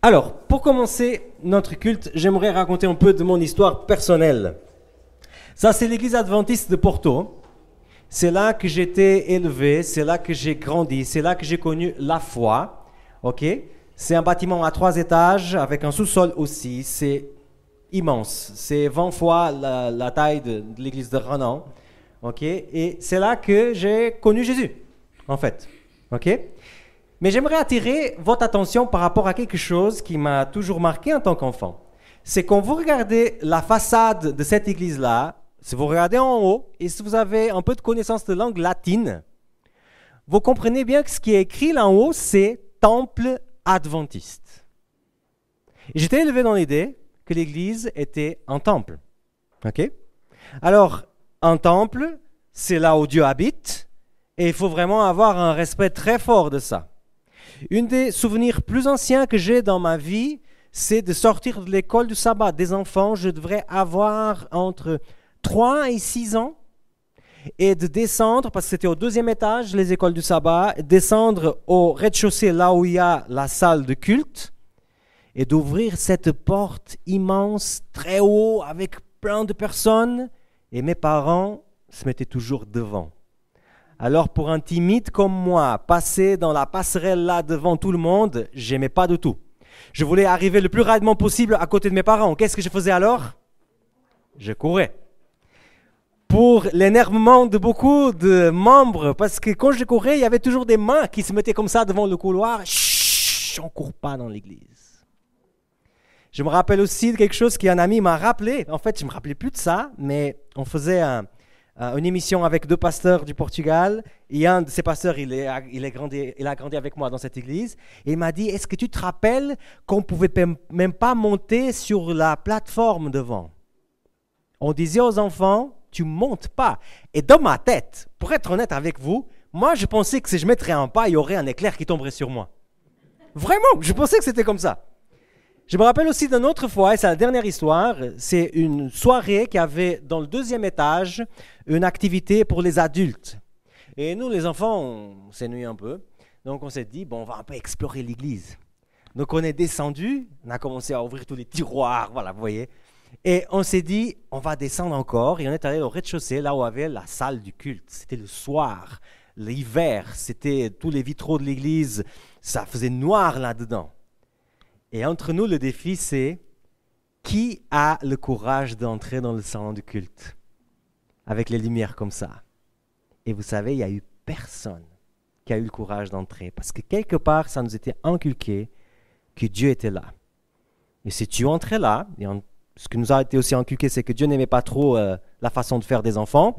Alors, pour commencer notre culte, j'aimerais raconter un peu de mon histoire personnelle. Ça, c'est l'église adventiste de Porto. C'est là que j'ai été élevé, c'est là que j'ai grandi, c'est là que j'ai connu la foi. Ok? C'est un bâtiment à 3 étages avec un sous-sol aussi. C'est immense. C'est 20 fois la taille de l'église de Renan. Ok? Et c'est là que j'ai connu Jésus, en fait. Ok? Mais j'aimerais attirer votre attention par rapport à quelque chose qui m'a toujours marqué en tant qu'enfant. C'est quand vous regardez la façade de cette église-là, si vous regardez en haut, et si vous avez un peu de connaissance de langue latine, vous comprenez bien que ce qui est écrit là en haut, c'est « Temple adventiste ». J'étais élevé dans l'idée que l'église était un temple. Ok? Alors, un temple, c'est là où Dieu habite, et il faut vraiment avoir un respect très fort de ça. Un des souvenirs plus anciens que j'ai dans ma vie, c'est de sortir de l'école du sabbat des enfants. Je devrais avoir entre 3 et 6 ans et de descendre, parce que c'était au 2e étage, les écoles du sabbat, descendre au rez-de-chaussée là où il y a la salle de culte et d'ouvrir cette porte immense, très haut, avec plein de personnes. Et mes parents se mettaient toujours devant. Alors pour un timide comme moi, passer dans la passerelle là devant tout le monde, j'aimais pas du tout. Je voulais arriver le plus rapidement possible à côté de mes parents. Qu'est-ce que je faisais alors? Je courais. Pour l'énervement de beaucoup de membres, parce que quand je courais, il y avait toujours des mains qui se mettaient comme ça devant le couloir. Chut, on ne court pas dans l'église. Je me rappelle aussi de quelque chose qu'un ami m'a rappelé. En fait, je ne me rappelais plus de ça, mais on faisait une émission avec 2 pasteurs du Portugal. Et un de ces pasteurs, il a grandi avec moi dans cette église. Et il m'a dit, est-ce que tu te rappelles qu'on ne pouvait même pas monter sur la plateforme devant? On disait aux enfants, tu ne montes pas. Et dans ma tête, pour être honnête avec vous, moi je pensais que si je mettrais un pas, il y aurait un éclair qui tomberait sur moi. Vraiment, je pensais que c'était comme ça. Je me rappelle aussi d'une autre fois, et c'est la dernière histoire, c'est une soirée qui avait dans le 2e étage une activité pour les adultes. Et nous, les enfants, on s'ennuie un peu. Donc on s'est dit, bon, on va un peu explorer l'église. Donc on est descendu, on a commencé à ouvrir tous les tiroirs, voilà, vous voyez. Et on s'est dit, on va descendre encore. Et on est allé au rez-de-chaussée, là où avait la salle du culte. C'était le soir, l'hiver, c'était tous les vitraux de l'église, ça faisait noir là-dedans. Et entre nous, le défi, c'est qui a le courage d'entrer dans le salon du culte avec les lumières comme ça? Et vous savez, il n'y a eu personne qui a eu le courage d'entrer parce que quelque part, ça nous était inculqué que Dieu était là. Et si tu entrais là, ce qui nous a été aussi inculqué, c'est que Dieu n'aimait pas trop la façon de faire des enfants.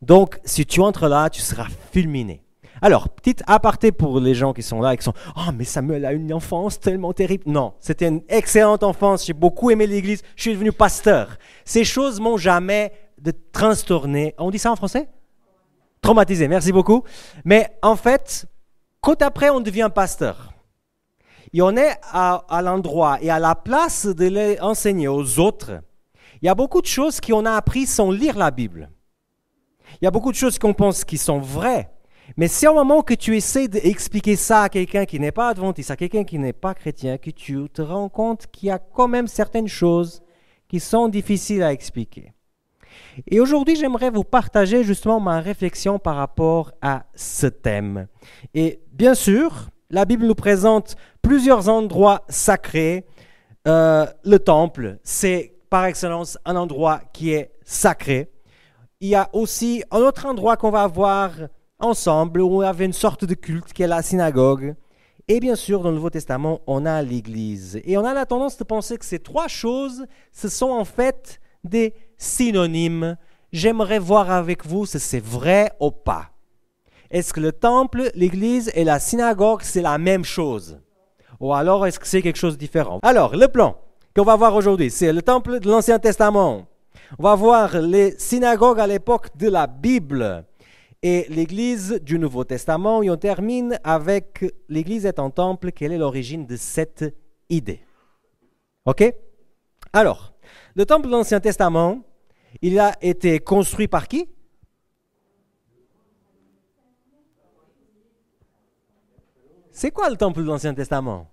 Donc, si tu entres là, tu seras fulminé. Alors, petite aparté pour les gens qui sont là et qui sont « Oh, mais Samuel a une enfance tellement terrible. » Non, c'était une excellente enfance. J'ai beaucoup aimé l'église. Je suis devenu pasteur. Ces choses m'ont jamais transtorné. On dit ça en français? Traumatisé, merci beaucoup. Mais en fait, quand après on devient pasteur, et on est à l'endroit et à la place de l'enseigner aux autres, il y a beaucoup de choses qu'on a apprises sans lire la Bible. Il y a beaucoup de choses qu'on pense qui sont vraies. Mais c'est au moment que tu essaies d'expliquer ça à quelqu'un qui n'est pas adventiste, à quelqu'un qui n'est pas chrétien, que tu te rends compte qu'il y a quand même certaines choses qui sont difficiles à expliquer. Et aujourd'hui, j'aimerais vous partager justement ma réflexion par rapport à ce thème. Et bien sûr, la Bible nous présente plusieurs endroits sacrés. Le temple, c'est par excellence un endroit qui est sacré. Il y a aussi un autre endroit qu'on va voir ensemble, où on avait une sorte de culte qui est la synagogue. Et bien sûr, dans le Nouveau Testament, on a l'Église. Et on a la tendance de penser que ces 3 choses, ce sont en fait des synonymes. J'aimerais voir avec vous si c'est vrai ou pas. Est-ce que le temple, l'Église et la synagogue, c'est la même chose? Ou alors, est-ce que c'est quelque chose de différent? Alors, le plan qu'on va voir aujourd'hui, c'est le temple de l'Ancien Testament. On va voir les synagogues à l'époque de la Bible. Et l'Église du Nouveau Testament, et on termine avec l'Église est un temple. Quelle est l'origine de cette idée? Ok? Alors, le temple de l'Ancien Testament, il a été construit par qui? C'est quoi le temple de l'Ancien Testament?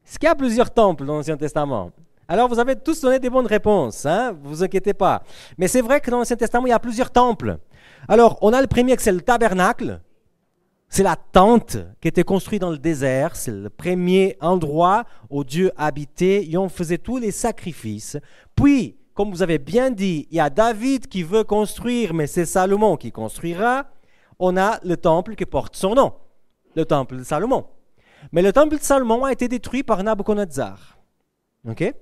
Est-ce qu'il y a plusieurs temples dans l'Ancien Testament? Alors, vous avez tous donné des bonnes réponses, hein? Vous vous inquiétez pas. Mais c'est vrai que dans l'Ancien Testament, il y a plusieurs temples. Alors, on a le premier, que c'est le tabernacle. C'est la tente qui était construite dans le désert. C'est le premier endroit où Dieu habitait et on faisait tous les sacrifices. Puis, comme vous avez bien dit, il y a David qui veut construire, mais c'est Salomon qui construira. On a le temple qui porte son nom, le temple de Salomon. Mais le temple de Salomon a été détruit par Nabuchodonosor. OK?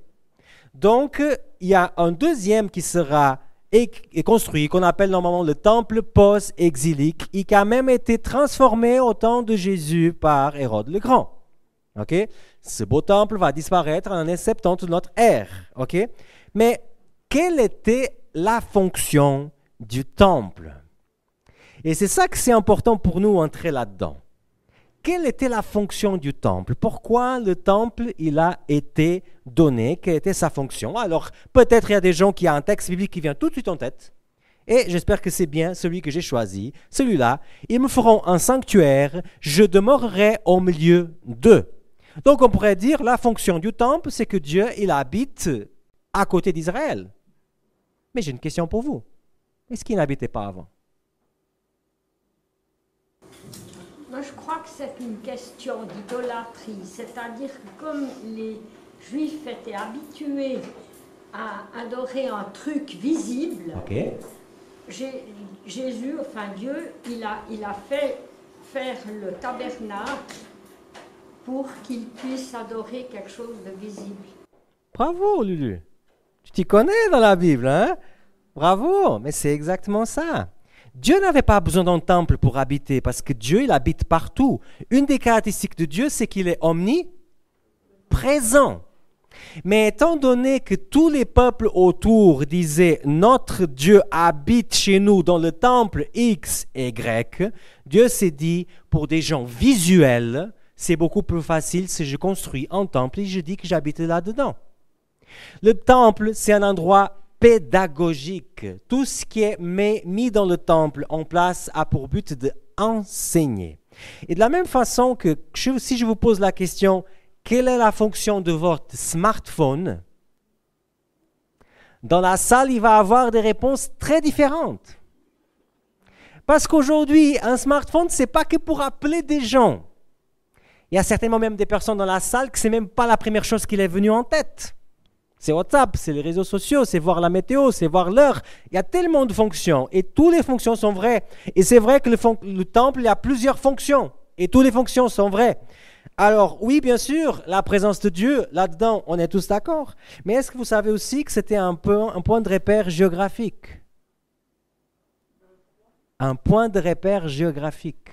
Donc, il y a un deuxième qui sera construit, qu'on appelle normalement le temple post-exilique, et qui a même été transformé au temps de Jésus par Hérode le Grand. Okay? Ce beau temple va disparaître en l'année 70 de notre ère. Okay? Mais quelle était la fonction du temple? Et c'est ça que c'est important pour nous entrer là-dedans. Quelle était la fonction du temple? Pourquoi le temple il a été donné? Quelle était sa fonction? Alors, peut-être il y a des gens qui ont un texte biblique qui vient tout de suite en tête. Et j'espère que c'est bien celui que j'ai choisi. Celui-là, ils me feront un sanctuaire, je demeurerai au milieu d'eux. Donc, on pourrait dire la fonction du temple, c'est que Dieu, il habite à côté d'Israël. Mais j'ai une question pour vous. Est-ce qu'il n'habitait pas avant? Moi, je crois que c'est une question d'idolâtrie, c'est-à-dire que comme les Juifs étaient habitués à adorer un truc visible, Okay. Jésus, enfin Dieu, il a fait faire le tabernacle pour qu'ils puissent adorer quelque chose de visible. Bravo, Lulu. Tu t'y connais dans la Bible, hein? Bravo, mais c'est exactement ça. Dieu n'avait pas besoin d'un temple pour habiter, parce que Dieu, il habite partout. Une des caractéristiques de Dieu, c'est qu'il est omniprésent. Mais étant donné que tous les peuples autour disaient « Notre Dieu habite chez nous dans le temple X et Y », Dieu s'est dit, pour des gens visuels, c'est beaucoup plus facile si je construis un temple et je dis que j'habite là-dedans. Le temple, c'est un endroit pédagogique. Tout ce qui est mis dans le temple en place a pour but d'enseigner. Et de la même façon que si je vous pose la question, quelle est la fonction de votre smartphone? Dans la salle, il va avoir des réponses très différentes. Parce qu'aujourd'hui, un smartphone, ce n'est pas que pour appeler des gens. Il y a certainement même des personnes dans la salle que ce n'est même pas la première chose qui leur est venue en tête. C'est WhatsApp, c'est les réseaux sociaux, c'est voir la météo, c'est voir l'heure. Il y a tellement de fonctions et toutes les fonctions sont vraies. Et c'est vrai que le temple, il y a plusieurs fonctions et toutes les fonctions sont vraies. Alors oui, bien sûr, la présence de Dieu, là-dedans, on est tous d'accord. Mais est-ce que vous savez aussi que c'était un point de repère géographique? Un point de repère géographique.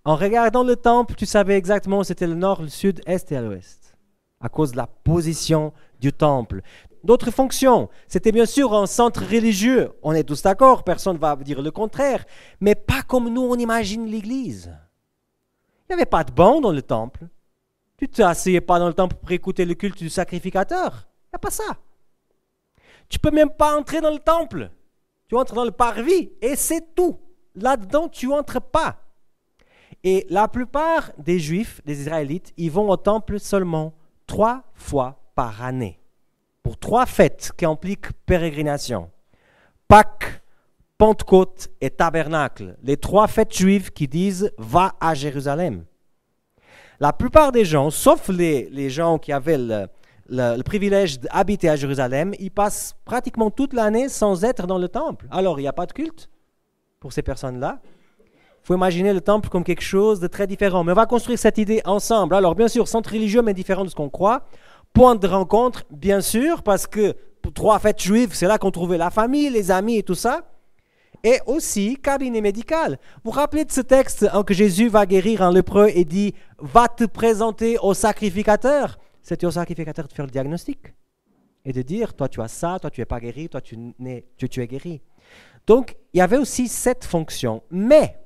En regardant le temple, tu savais exactement où c'était le nord, le sud, est et l'ouest. À cause de la position du temple. D'autres fonctions, c'était bien sûr un centre religieux. On est tous d'accord, personne ne va dire le contraire. Mais pas comme nous, on imagine l'Église. Il n'y avait pas de banc dans le temple. Tu ne t'asseyais pas dans le temple pour écouter le culte du sacrificateur. Il n'y a pas ça. Tu ne peux même pas entrer dans le temple. Tu entres dans le parvis et c'est tout. Là-dedans, tu n'entres pas. Et la plupart des Juifs, des Israélites, ils vont au temple seulement 3 fois par année. Pour 3 fêtes qui impliquent pérégrination. Pâques, Pentecôte et Tabernacle. Les 3 fêtes juives qui disent « va à Jérusalem ». La plupart des gens, sauf les gens qui avaient le privilège d'habiter à Jérusalem, ils passent pratiquement toute l'année sans être dans le temple. Alors, il n'y a pas de culte pour ces personnes-là. Il faut imaginer le temple comme quelque chose de très différent. Mais on va construire cette idée ensemble. Alors, bien sûr, centre religieux, mais différent de ce qu'on croit. Point de rencontre, bien sûr, parce que pour 3 fêtes juives, c'est là qu'on trouvait la famille, les amis et tout ça. Et aussi, cabinet médical. Vous vous rappelez de ce texte que Jésus va guérir un lépreux et dit « va te présenter au sacrificateur ». C'était au sacrificateur de faire le diagnostic et de dire « toi tu as ça, toi tu n'es pas guéri, toi tu es guéri ». Donc, il y avait aussi cette fonction. Mais,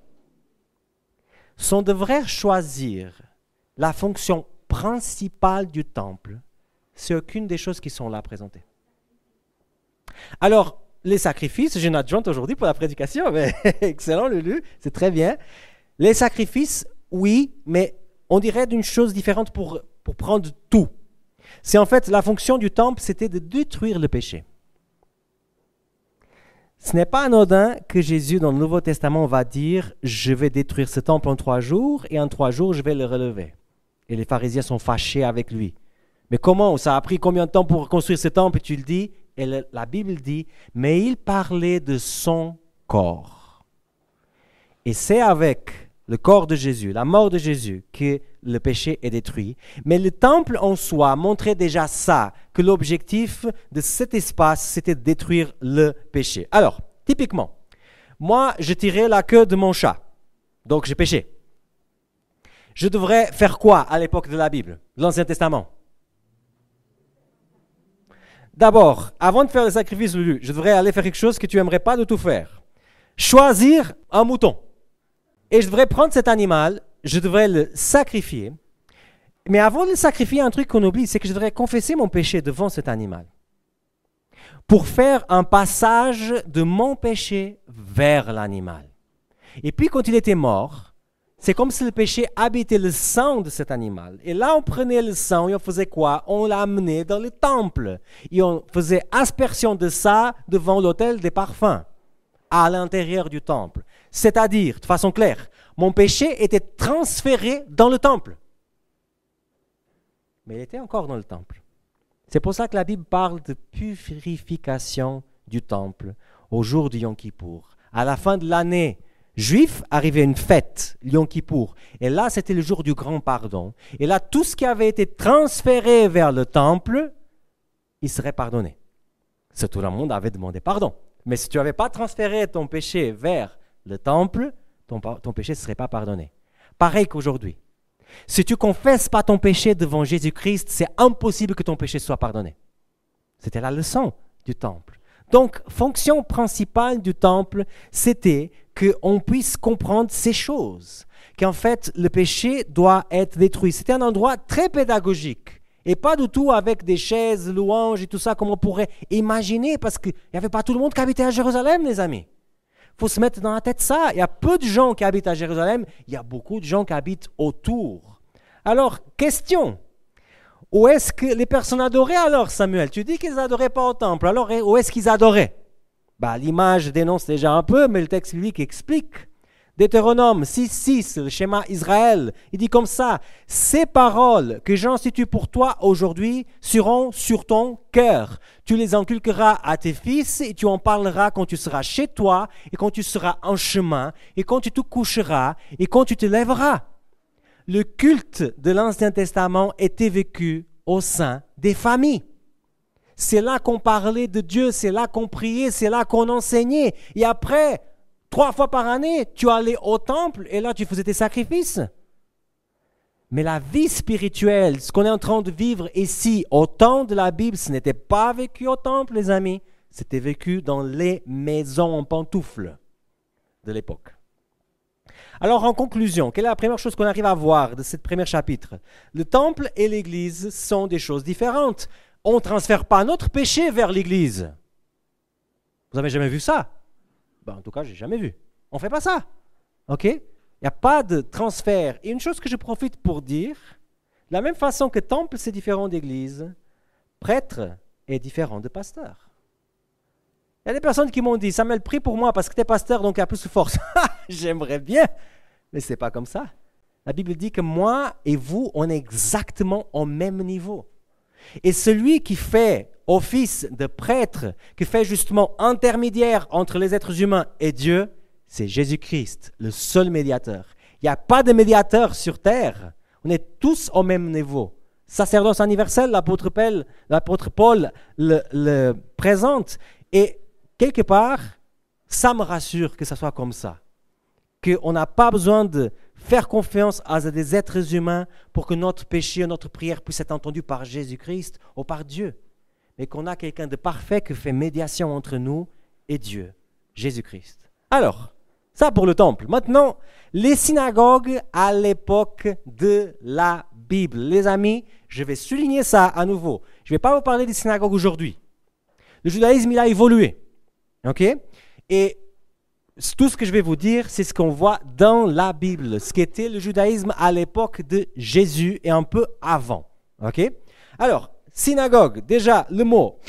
si on devrait choisir la fonction principale du temple, c'est aucune des choses qui sont là présentées. Alors, les sacrifices, j'ai une adjointe aujourd'hui pour la prédication, mais excellent Lulu, c'est très bien. Les sacrifices, oui, mais on dirait d'une chose différente pour pour prendre tout. C'est en fait la fonction du temple, c'était de détruire le péché. Ce n'est pas anodin que Jésus, dans le Nouveau Testament, va dire « Je vais détruire ce temple en 3 jours et en 3 jours, je vais le relever. » Et les pharisiens sont fâchés avec lui. Mais comment? Ça a pris combien de temps pour construire ce temple? Et tu le dis. Et la Bible dit « Mais il parlait de son corps. » Et c'est avec le corps de Jésus, la mort de Jésus, que le péché est détruit. Mais le temple en soi montrait déjà ça, que l'objectif de cet espace, c'était de détruire le péché. Alors, typiquement, moi, je tirais la queue de mon chat, donc j'ai péché. Je devrais faire quoi à l'époque de la Bible, de l'Ancien Testament? D'abord, avant de faire le sacrifice, je devrais aller faire quelque chose que tu n'aimerais pas de tout faire. Choisir un mouton. Et je devrais prendre cet animal, je devrais le sacrifier. Mais avant de le sacrifier, un truc qu'on oublie, c'est que je devrais confesser mon péché devant cet animal. Pour faire un passage de mon péché vers l'animal. Et puis quand il était mort, c'est comme si le péché habitait le sang de cet animal. Et là, on prenait le sang et on faisait quoi? On l'amenait dans le temple. Et on faisait aspersion de ça devant l'autel des parfums, à l'intérieur du temple. C'est-à-dire, de façon claire, mon péché était transféré dans le temple. Mais il était encore dans le temple. C'est pour ça que la Bible parle de purification du temple au jour du Yom Kippour. À la fin de l'année juif, arrivait une fête, Yom Kippour. Et là, c'était le jour du grand pardon. Et là, tout ce qui avait été transféré vers le temple, il serait pardonné. Tout le monde avait demandé pardon. Mais si tu n'avais pas transféré ton péché vers le temple, ton péché ne serait pas pardonné. Pareil qu'aujourd'hui. Si tu ne confesses pas ton péché devant Jésus-Christ, c'est impossible que ton péché soit pardonné. C'était la leçon du temple. Donc, fonction principale du temple, c'était qu'on puisse comprendre ces choses. Qu'en fait, le péché doit être détruit. C'était un endroit très pédagogique. Et pas du tout avec des chaises, louanges et tout ça, comme on pourrait imaginer, parce qu'il n'y avait pas tout le monde qui habitait à Jérusalem, les amis. Il faut se mettre dans la tête ça. Il y a peu de gens qui habitent à Jérusalem, il y a beaucoup de gens qui habitent autour. Alors, question, où est-ce que les personnes adoraient alors, Samuel? Tu dis qu'ils n'adoraient pas au temple, alors où est-ce qu'ils adoraient? L'image dénonce déjà un peu, mais le texte biblique explique. Deutéronome 6.6, le schéma Israël, il dit comme ça, « Ces paroles que j'institue pour toi aujourd'hui seront sur ton cœur. Tu les inculqueras à tes fils et tu en parleras quand tu seras chez toi et quand tu seras en chemin et quand tu te coucheras et quand tu te lèveras. » Le culte de l'Ancien Testament était vécu au sein des familles. C'est là qu'on parlait de Dieu, c'est là qu'on priait, c'est là qu'on enseignait. Et après, 3 fois par année, tu allais au temple et là, tu faisais tes sacrifices. Mais la vie spirituelle, ce qu'on est en train de vivre ici, au temps de la Bible, ce n'était pas vécu au temple, les amis. C'était vécu dans les maisons en pantoufles de l'époque. Alors, en conclusion, quelle est la première chose qu'on arrive à voir de ce premier chapitre? Le temple et l'Église sont des choses différentes. On ne transfère pas notre péché vers l'Église. Vous n'avez jamais vu ça? En tout cas, je n'ai jamais vu. On ne fait pas ça. OK? Il n'y a pas de transfert. Et une chose que je profite pour dire, de la même façon que temple, c'est différent d'église, prêtre est différent de pasteur. Il y a des personnes qui m'ont dit, Samuel, prie pour moi parce que tu es pasteur, donc il y a plus de force. J'aimerais bien, mais ce n'est pas comme ça. La Bible dit que moi et vous, on est exactement au même niveau. Et celui qui fait office de prêtre, qui fait justement intermédiaire entre les êtres humains et Dieu, c'est Jésus-Christ, le seul médiateur. Il n'y a pas de médiateur sur terre. On est tous au même niveau. Sacerdoce universel, l'apôtre Paul le présente. Et quelque part, ça me rassure que ça soit comme ça. Qu'on n'a pas besoin de faire confiance à des êtres humains pour que notre péché, notre prière puisse être entendue par Jésus-Christ ou par Dieu. Mais qu'on a quelqu'un de parfait qui fait médiation entre nous et Dieu, Jésus-Christ. Alors, ça pour le temple. Maintenant, les synagogues à l'époque de la Bible. Les amis, je vais souligner ça à nouveau. Je ne vais pas vous parler des synagogues aujourd'hui. Le judaïsme, il a évolué. OK? Et tout ce que je vais vous dire, c'est ce qu'on voit dans la Bible, ce qu'était le judaïsme à l'époque de Jésus et un peu avant. Ok? Alors, synagogue, déjà, le mot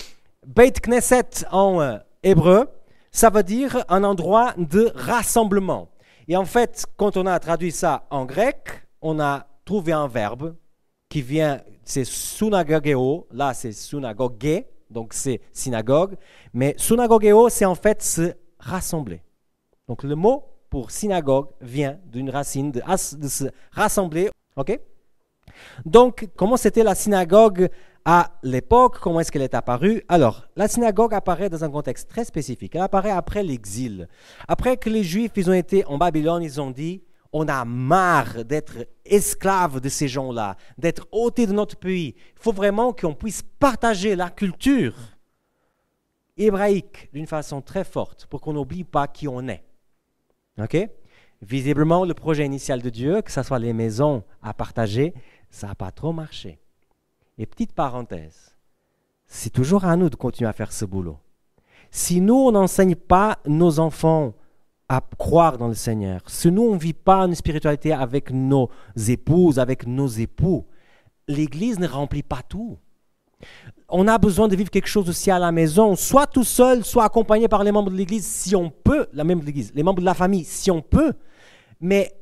Beit Knesset en hébreu, ça veut dire un endroit de rassemblement. Et en fait, quand on a traduit ça en grec, on a trouvé un verbe qui vient, c'est synagogeo, là c'est synagogue, donc c'est synagogue, mais synagogeo, c'est en fait se rassembler. Donc le mot pour synagogue vient d'une racine de se rassembler, ok? Donc, comment c'était la synagogue à l'époque? Comment est-ce qu'elle est apparue? Alors, la synagogue apparaît dans un contexte très spécifique. Elle apparaît après l'exil. Après que les Juifs ils ont été en Babylone, ils ont dit, on a marre d'être esclaves de ces gens-là, d'être ôtés de notre pays. Il faut vraiment qu'on puisse partager la culture hébraïque d'une façon très forte pour qu'on n'oublie pas qui on est. Ok? Visiblement, le projet initial de Dieu, que ce soit les maisons à partager, ça n'a pas trop marché. Et petite parenthèse, c'est toujours à nous de continuer à faire ce boulot. Si nous, on n'enseigne pas nos enfants à croire dans le Seigneur, si nous, on ne vit pas une spiritualité avec nos épouses, avec nos époux, l'Église ne remplit pas tout. On a besoin de vivre quelque chose aussi à la maison, soit tout seul, soit accompagné par les membres de l'Église, si on peut, les membres de la famille, si on peut, mais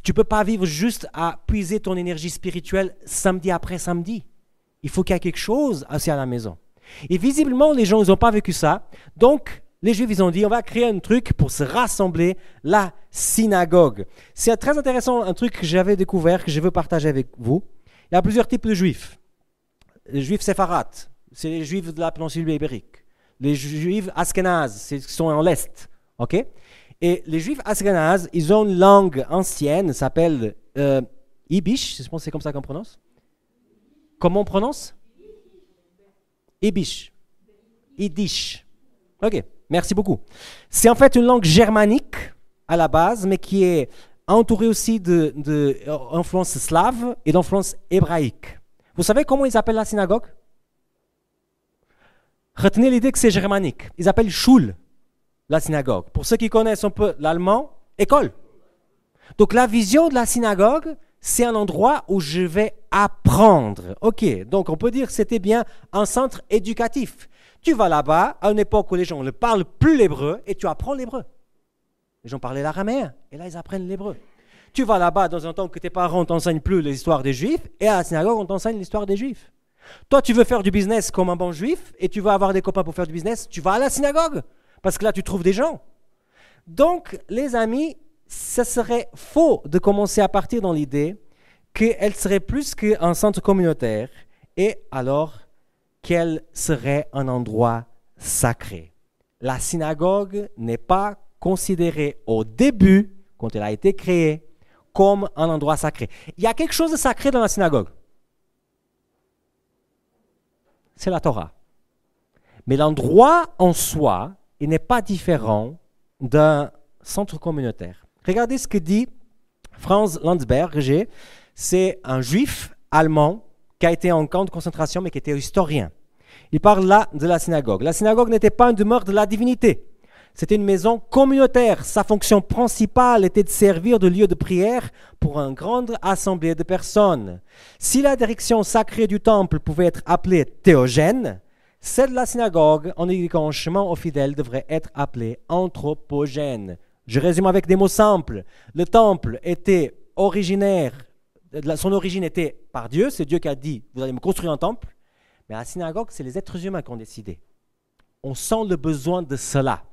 tu ne peux pas vivre juste à puiser ton énergie spirituelle samedi après samedi. Il faut qu'il y ait quelque chose aussi à la maison. Et visiblement, les gens n'ont pas vécu ça. Donc, les Juifs, ils ont dit, on va créer un truc pour se rassembler, la synagogue. C'est très intéressant, un truc que j'avais découvert, que je veux partager avec vous. Il y a plusieurs types de Juifs. Les Juifs séfarades, c'est les Juifs de la péninsule ibérique. Les Juifs ashkénazes, c'est ceux qui sont en l'Est. Ok? Et les Juifs ashkénazes, ils ont une langue ancienne, ça s'appelle Yiddish, je pense que c'est comme ça qu'on prononce. Comment on prononce? Yiddish. Yiddish. Ok, merci beaucoup. C'est en fait une langue germanique à la base, mais qui est entourée aussi d'influences slaves et d'influences hébraïques. Vous savez comment ils appellent la synagogue? Retenez l'idée que c'est germanique. Ils appellent Schule, la synagogue. Pour ceux qui connaissent un peu l'allemand, école. Donc la vision de la synagogue, c'est un endroit où je vais apprendre. Ok, donc on peut dire que c'était bien un centre éducatif. Tu vas là-bas, à une époque où les gens ne parlent plus l'hébreu, et tu apprends l'hébreu. Les gens parlaient l'araméen, et là ils apprennent l'hébreu. Tu vas là-bas dans un temps que tes parents ne t'enseignent plus l'histoire des Juifs, et à la synagogue on t'enseigne l'histoire des Juifs. Toi tu veux faire du business comme un bon Juif, et tu vas avoir des copains pour faire du business, tu vas à la synagogue, parce que là tu trouves des gens. Donc les amis, ce serait faux de commencer à partir dans l'idée qu'elle serait plus qu'un centre communautaire, et alors qu'elle serait un endroit sacré. La synagogue n'est pas considérée au début, quand elle a été créée, comme un endroit sacré. Il y a quelque chose de sacré dans la synagogue. C'est la Torah. Mais l'endroit en soi, il n'est pas différent d'un centre communautaire. Regardez ce que dit Franz Landsberg. C'est un juif allemand qui a été en camp de concentration, mais qui était historien. Il parle là de la synagogue. La synagogue n'était pas une demeure de la divinité. C'était une maison communautaire. Sa fonction principale était de servir de lieu de prière pour une grande assemblée de personnes. Si la direction sacrée du temple pouvait être appelée théogène, celle de la synagogue, en indiquant un chemin aux fidèles, devrait être appelée anthropogène. Je résume avec des mots simples. Le temple était originaire, son origine était par Dieu. C'est Dieu qui a dit, vous allez me construire un temple. Mais la synagogue, c'est les êtres humains qui ont décidé. On sent le besoin de cela.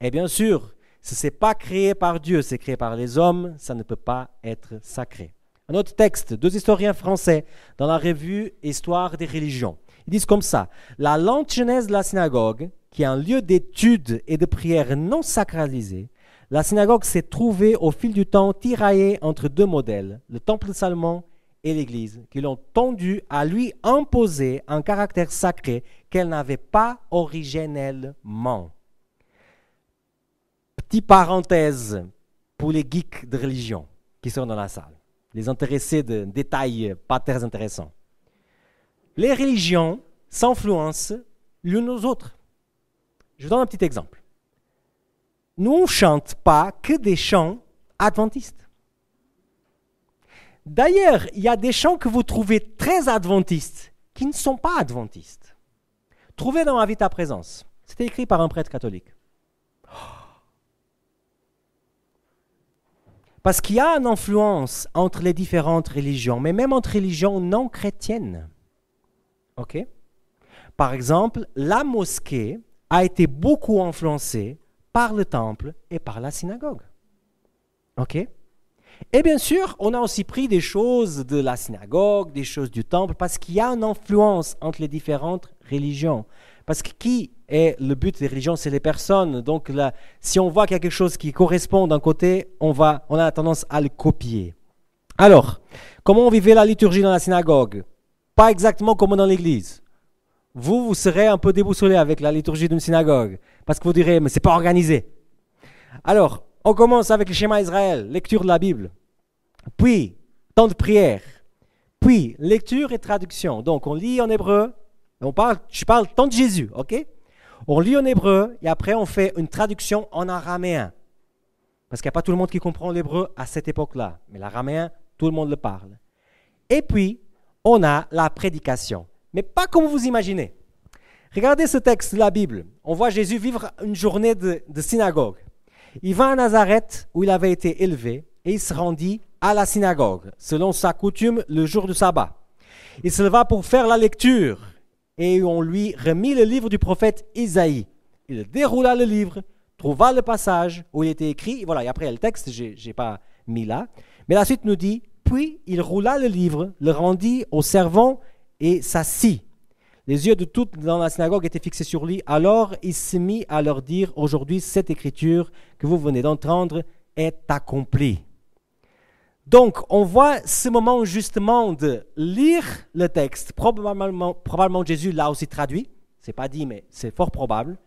Et bien sûr, ce n'est pas créé par Dieu, c'est créé par les hommes, ça ne peut pas être sacré. Un autre texte, 2 historiens français, dans la revue Histoire des religions. Ils disent comme ça, la lente genèse de la synagogue, qui est un lieu d'étude et de prière non sacralisé, la synagogue s'est trouvée au fil du temps tiraillée entre deux modèles, le temple de Salomon et l'Église, qui l'ont tendu à lui imposer un caractère sacré qu'elle n'avait pas originellement. Petite parenthèse pour les geeks de religion qui sont dans la salle, les intéressés de détails pas très intéressants. Les religions s'influencent l'une aux autres. Je vous donne un petit exemple. Nous, on ne chante pas que des chants adventistes. D'ailleurs, il y a des chants que vous trouvez très adventistes qui ne sont pas adventistes. Trouvez dans Ma vie ta présence. C'était écrit par un prêtre catholique. Parce qu'il y a une influence entre les différentes religions, mais même entre religions non chrétiennes. Ok? Par exemple, la mosquée a été beaucoup influencée par le temple et par la synagogue. Ok? Et bien sûr, on a aussi pris des choses de la synagogue, des choses du temple, parce qu'il y a une influence entre les différentes religions. Parce que qui est le but des religions, c'est les personnes. Donc là, si on voit qu'il y a quelque chose qui correspond d'un côté, on a tendance à le copier. Alors, comment on vivait la liturgie dans la synagogue? Pas exactement comme dans l'église. Vous serez un peu déboussolé avec la liturgie d'une synagogue, parce que vous direz, mais c'est pas organisé. Alors, on commence avec le schéma Israël, lecture de la Bible, puis temps de prière, puis lecture et traduction. Donc, on lit en hébreu, je parle temps de Jésus, ok? On lit en hébreu et après on fait une traduction en araméen. Parce qu'il n'y a pas tout le monde qui comprend l'hébreu à cette époque-là, mais l'araméen, tout le monde le parle. Et puis, on a la prédication, mais pas comme vous imaginez. Regardez ce texte de la Bible. On voit Jésus vivre une journée de synagogue. Il va à Nazareth où il avait été élevé et il se rendit à la synagogue, selon sa coutume, le jour du sabbat. Il se leva pour faire la lecture et on lui remit le livre du prophète Isaïe. Il déroula le livre, trouva le passage où il était écrit, et voilà, et après le texte, je n'ai pas mis là, mais la suite nous dit, puis il roula le livre, le rendit au servant et s'assit. Les yeux de tous dans la synagogue étaient fixés sur lui. Alors il se mit à leur dire, aujourd'hui, cette écriture que vous venez d'entendre est accomplie. Donc, on voit ce moment justement de lire le texte. Probablement Jésus l'a aussi traduit. Ce n'est pas dit, mais c'est fort probable.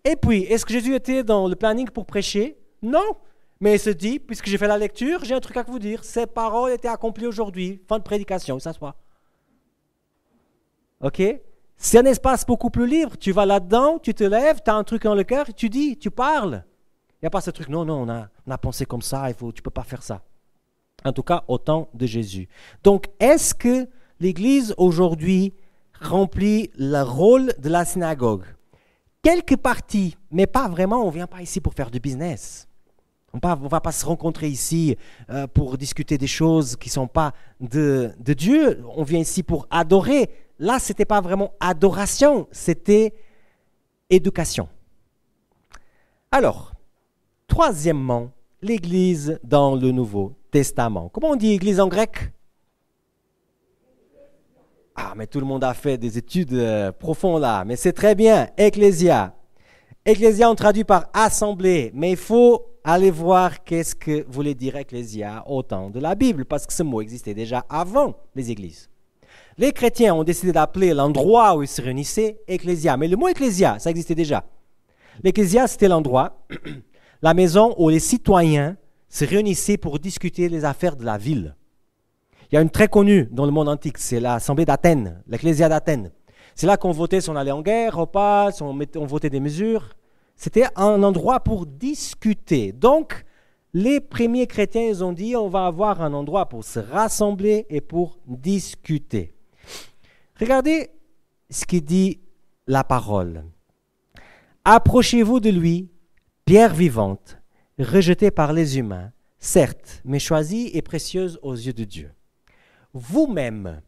Et puis, est-ce que Jésus était dans le planning pour prêcher? Non. Mais il se dit, puisque j'ai fait la lecture, j'ai un truc à vous dire. Ces paroles étaient accomplies aujourd'hui. Fin de prédication, ça se voit. Ok? C'est un espace beaucoup plus libre. Tu vas là-dedans, tu te lèves, tu as un truc dans le cœur, tu dis, tu parles. Il n'y a pas ce truc, non, on a pensé comme ça, tu ne peux pas faire ça. En tout cas, au temps de Jésus. Donc, est-ce que l'Église aujourd'hui remplit le rôle de la synagogue? Quelques parties, mais pas vraiment. On ne vient pas ici pour faire du business. On ne va pas se rencontrer ici pour discuter des choses qui ne sont pas de Dieu. On vient ici pour adorer. Là, ce n'était pas vraiment adoration, c'était éducation. Alors, troisièmement, l'Église dans le Nouveau Testament. Comment on dit Église en grec? Ah, mais tout le monde a fait des études profondes là, mais c'est très bien, Ecclésia. Ecclésia, on traduit par assemblée, mais il faut aller voir qu'est-ce que voulait dire Ecclésia au temps de la Bible, parce que ce mot existait déjà avant les églises. Les chrétiens ont décidé d'appeler l'endroit où ils se réunissaient Ecclésia, mais le mot Ecclésia, ça existait déjà. L'Ecclésia, c'était l'endroit, la maison où les citoyens se réunissaient pour discuter les affaires de la ville. Il y a une très connue dans le monde antique, c'est l'Assemblée d'Athènes, l'Ecclésia d'Athènes. C'est là qu'on votait si on allait en guerre ou pas, si on votait des mesures. C'était un endroit pour discuter. Donc, les premiers chrétiens, ils ont dit, on va avoir un endroit pour se rassembler et pour discuter. Regardez ce qui dit la parole. Approchez-vous de lui, pierre vivante, rejetée par les humains, certes, mais choisie et précieuse aux yeux de Dieu. Vous-même,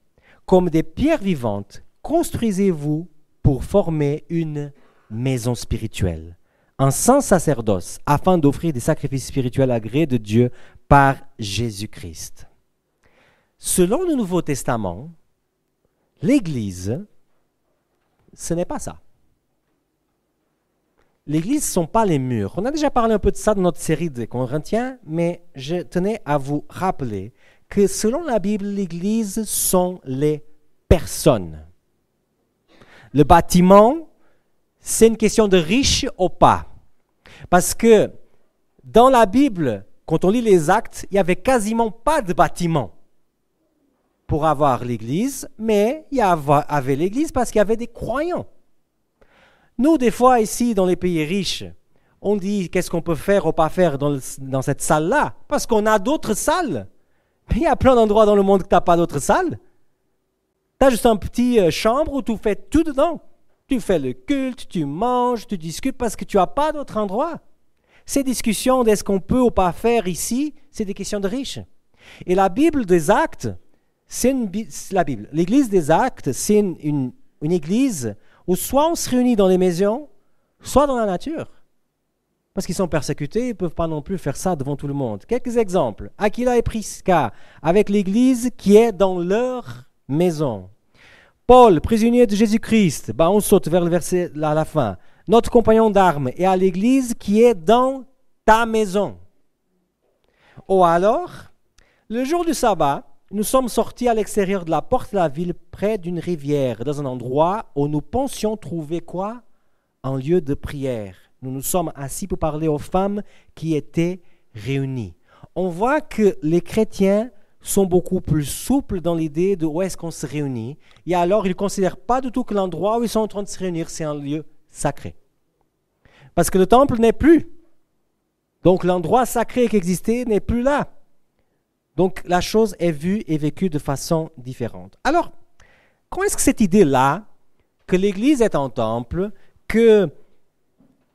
comme des pierres vivantes, construisez-vous pour former une maison spirituelle, un saint sacerdoce, afin d'offrir des sacrifices spirituels agréés de Dieu par Jésus-Christ. Selon le Nouveau Testament, l'Église, ce n'est pas ça. L'Église, ce ne sont pas les murs. On a déjà parlé un peu de ça dans notre série de Corinthiens, mais je tenais à vous rappeler que selon la Bible, l'Église sont les personnes. Le bâtiment, c'est une question de riche ou pas. Parce que dans la Bible, quand on lit les Actes, il n'y avait quasiment pas de bâtiment pour avoir l'Église, mais il y avait l'Église parce qu'il y avait des croyants. Nous, des fois, ici, dans les pays riches, on dit qu'est-ce qu'on peut faire ou pas faire dans cette salle-là, parce qu'on a d'autres salles. Il y a plein d'endroits dans le monde que tu n'as pas d'autres salles. Tu as juste un petit chambre où tu fais tout dedans. Tu fais le culte, tu manges, tu discutes parce que tu n'as pas d'autre endroit. Ces discussions d'est-ce qu'on peut ou pas faire ici, c'est des questions de riches. Et la Bible des Actes, c'est la Bible. L'église des Actes, c'est une église où soit on se réunit dans les maisons, soit dans la nature. Parce qu'ils sont persécutés, ils ne peuvent pas non plus faire ça devant tout le monde. Quelques exemples. Aquila et Prisca, avec l'église qui est dans leur maison. Paul, prisonnier de Jésus-Christ, on saute vers le verset à la fin. Notre compagnon d'armes est à l'église qui est dans ta maison. Ou alors, le jour du sabbat, nous sommes sortis à l'extérieur de la porte de la ville, près d'une rivière, dans un endroit où nous pensions trouver quoi? Un lieu de prière. Nous nous sommes assis pour parler aux femmes qui étaient réunies. On voit que les chrétiens sont beaucoup plus souples dans l'idée de où est-ce qu'on se réunit. Et alors, ils ne considèrent pas du tout que l'endroit où ils sont en train de se réunir, c'est un lieu sacré. Parce que le temple n'est plus. Donc, l'endroit sacré qui existait n'est plus là. Donc, la chose est vue et vécue de façon différente. Alors, comment est-ce que cette idée-là, que l'Église est un temple, que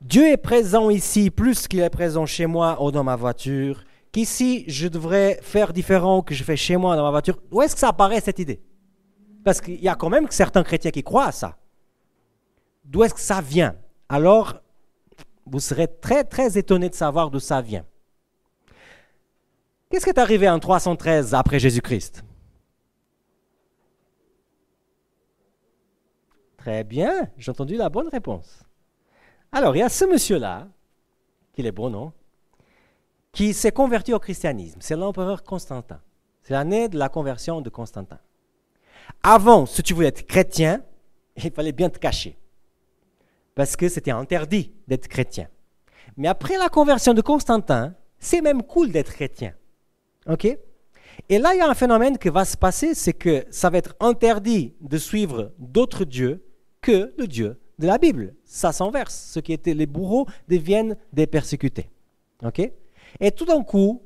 Dieu est présent ici plus qu'il est présent chez moi ou dans ma voiture, qu'ici je devrais faire différent que je fais chez moi dans ma voiture, où est-ce que ça apparaît cette idée? Parce qu'il y a quand même certains chrétiens qui croient à ça. D'où est-ce que ça vient? Alors, vous serez très très étonnés de savoir d'où ça vient. Qu'est-ce qui est arrivé en 313 après Jésus-Christ? Très bien, j'ai entendu la bonne réponse. Alors, il y a ce monsieur-là, qu'il est bon, non? Qui s'est converti au christianisme. C'est l'empereur Constantin. C'est l'année de la conversion de Constantin. Avant, si tu voulais être chrétien, il fallait bien te cacher. Parce que c'était interdit d'être chrétien. Mais après la conversion de Constantin, c'est même cool d'être chrétien. OK? Et là, il y a un phénomène qui va se passer, c'est que ça va être interdit de suivre d'autres dieux que le Dieu de la Bible. Ça s'inverse. Ceux qui étaient les bourreaux deviennent des persécutés. OK? Et tout d'un coup,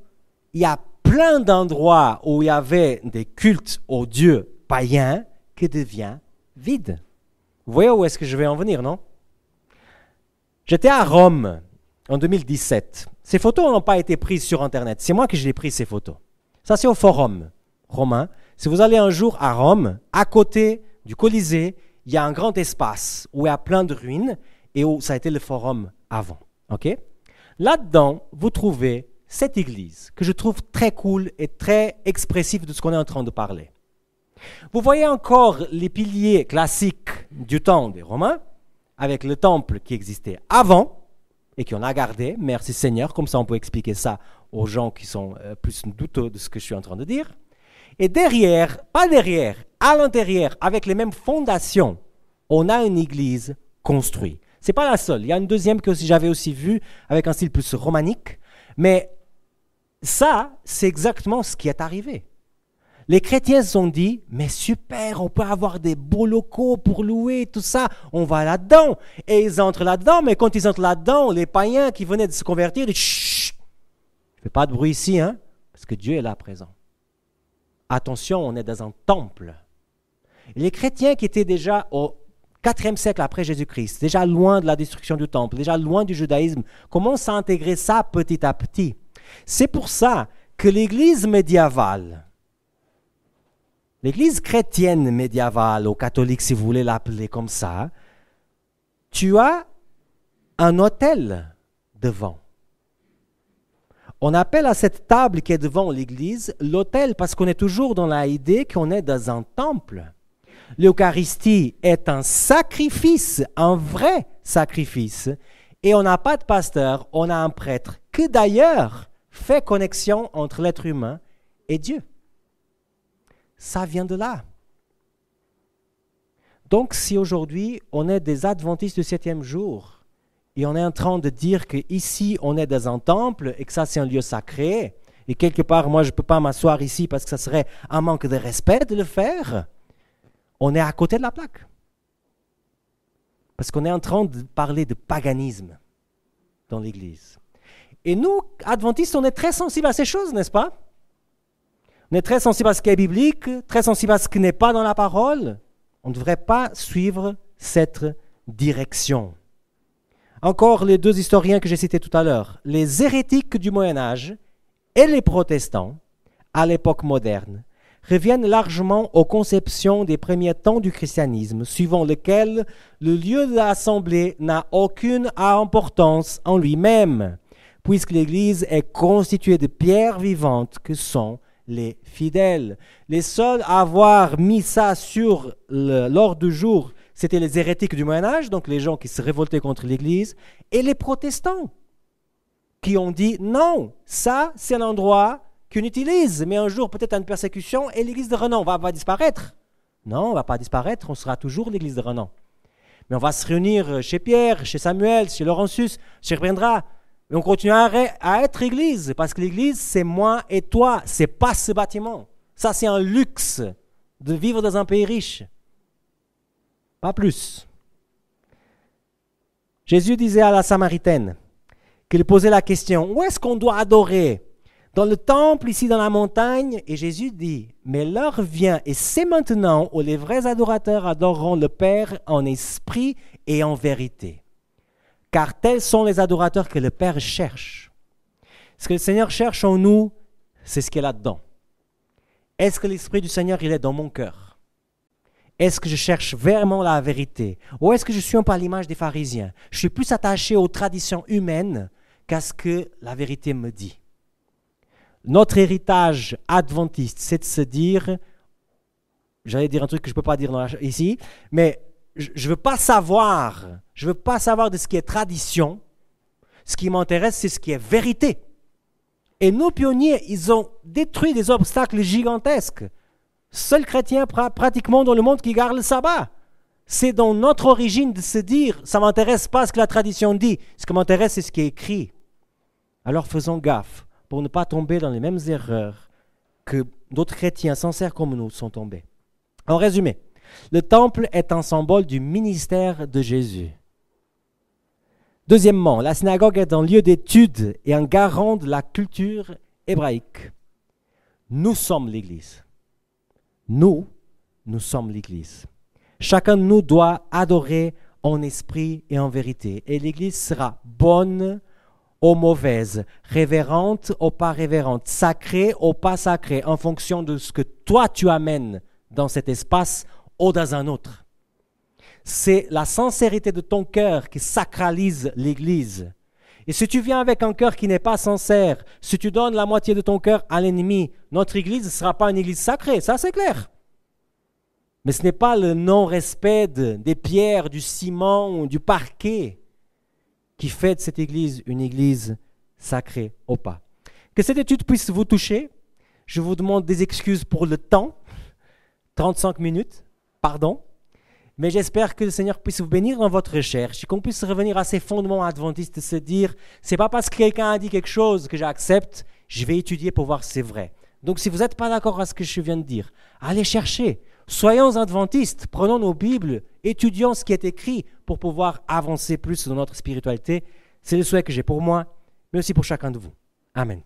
il y a plein d'endroits où il y avait des cultes aux dieux païens qui deviennent vides. Vous voyez où est-ce que je vais en venir, non? J'étais à Rome en 2017. Ces photos n'ont pas été prises sur Internet. C'est moi qui ai pris ces photos. Ça, c'est au Forum romain. Si vous allez un jour à Rome, à côté du Colisée, il y a un grand espace où il y a plein de ruines et où ça a été le Forum avant. OK? Là-dedans, vous trouvez cette église que je trouve très cool et très expressive de ce qu'on est en train de parler. Vous voyez encore les piliers classiques du temps des Romains, avec le temple qui existait avant et qu'on a gardé, merci Seigneur, comme ça on peut expliquer ça aux gens qui sont plus douteux de ce que je suis en train de dire. Et derrière, pas derrière, à l'intérieur, avec les mêmes fondations, on a une église construite. Ce n'est pas la seule, il y a une deuxième que j'avais aussi vue avec un style plus romanique, mais ça, c'est exactement ce qui est arrivé. Les chrétiens se sont dit, mais super, on peut avoir des beaux locaux pour louer, tout ça, on va là-dedans. Et ils entrent là-dedans, mais quand ils entrent là-dedans, les païens qui venaient de se convertir disent, chut, ne fais pas de bruit ici, hein, parce que Dieu est là présent. Attention, on est dans un temple. Et les chrétiens qui étaient déjà au IVe siècle après Jésus-Christ, déjà loin de la destruction du temple, déjà loin du judaïsme, commencent à intégrer ça petit à petit. C'est pour ça que l'Église médiévale, l'Église chrétienne médiévale, ou catholique si vous voulez l'appeler comme ça, tu as un autel devant. On appelle à cette table qui est devant l'Église l'autel parce qu'on est toujours dans l'idée qu'on est dans un temple. L'Eucharistie est un sacrifice, un vrai sacrifice. Et on n'a pas de pasteur, on a un prêtre qui d'ailleurs fait connexion entre l'être humain et Dieu. Ça vient de là. Donc si aujourd'hui on est des adventistes du 7e jour et on est en train de dire qu'ici on est dans un temple et que ça c'est un lieu sacré et quelque part moi je ne peux pas m'asseoir ici parce que ça serait un manque de respect de le faire, on est à côté de la plaque. Parce qu'on est en train de parler de paganisme dans l'Église. Et nous, adventistes, on est très sensibles à ces choses, n'est-ce pas? On est très sensible à ce qui est biblique, très sensible à ce qui n'est pas dans la parole. On ne devrait pas suivre cette direction. Encore les deux historiens que j'ai cités tout à l'heure, les hérétiques du Moyen-Âge et les protestants, à l'époque moderne, reviennent largement aux conceptions des premiers temps du christianisme, suivant lequel le lieu de l'assemblée n'a aucune importance en lui-même, puisque l'Église est constituée de pierres vivantes que sont les fidèles. Les seuls à avoir mis ça sur l'ordre du jour, c'était les hérétiques du Moyen-Âge, donc les gens qui se révoltaient contre l'Église, et les protestants, qui ont dit non, ça c'est un endroit qu'on utilise, mais un jour peut-être une persécution et l'Église de renom va disparaître. Non, on ne va pas disparaître, on sera toujours l'Église de renom. Mais on va se réunir chez Pierre, chez Samuel, chez Laurentius, chez Brendra, et on continuera à être Église, parce que l'Église c'est moi et toi, c'est pas ce bâtiment. Ça c'est un luxe de vivre dans un pays riche. Pas plus. Jésus disait à la Samaritaine qu'il posait la question, où est-ce qu'on doit adorer? Dans le temple, ici dans la montagne? Et Jésus dit, mais l'heure vient et c'est maintenant où les vrais adorateurs adoreront le Père en esprit et en vérité. Car tels sont les adorateurs que le Père cherche. Ce que le Seigneur cherche en nous, c'est ce qu'il y a là-dedans. Est-ce que l'Esprit du Seigneur, il est dans mon cœur? Est-ce que je cherche vraiment la vérité? Ou est-ce que je suis un peu à l'image des pharisiens? Je suis plus attaché aux traditions humaines qu'à ce que la vérité me dit. Notre héritage adventiste, c'est de se dire, j'allais dire un truc que je ne peux pas dire ici, mais je ne veux pas savoir de ce qui est tradition. Ce qui m'intéresse, c'est ce qui est vérité. Et nos pionniers, ils ont détruit des obstacles gigantesques. Seul chrétien pratiquement dans le monde qui garde le sabbat. C'est dans notre origine de se dire, ça ne m'intéresse pas ce que la tradition dit, ce qui m'intéresse, c'est ce qui est écrit. Alors faisons gaffe pour ne pas tomber dans les mêmes erreurs que d'autres chrétiens sincères comme nous sont tombés. En résumé, le temple est un symbole du ministère de Jésus. Deuxièmement, la synagogue est un lieu d'étude et un garant de la culture hébraïque. Nous sommes l'Église. Nous sommes l'Église. Chacun de nous doit adorer en esprit et en vérité. Et l'Église sera bonne ou mauvaise, révérente ou pas révérente, sacrée ou pas sacrée, en fonction de ce que toi tu amènes dans cet espace ou dans un autre. C'est la sincérité de ton cœur qui sacralise l'Église. Et si tu viens avec un cœur qui n'est pas sincère, si tu donnes la moitié de ton cœur à l'ennemi, notre Église ne sera pas une Église sacrée, ça c'est clair. Mais ce n'est pas le non-respect des pierres, du ciment, du parquet qui fait de cette Église une Église sacrée ou pas. Que cette étude puisse vous toucher. Je vous demande des excuses pour le temps, 35 minutes, pardon. Mais j'espère que le Seigneur puisse vous bénir dans votre recherche et qu'on puisse revenir à ces fondements adventistes et se dire, c'est pas parce que quelqu'un a dit quelque chose que j'accepte, je vais étudier pour voir si c'est vrai. Donc si vous n'êtes pas d'accord avec ce que je viens de dire, allez chercher. Soyons adventistes, prenons nos Bibles, étudions ce qui est écrit pour pouvoir avancer plus dans notre spiritualité. C'est le souhait que j'ai pour moi, mais aussi pour chacun de vous. Amen.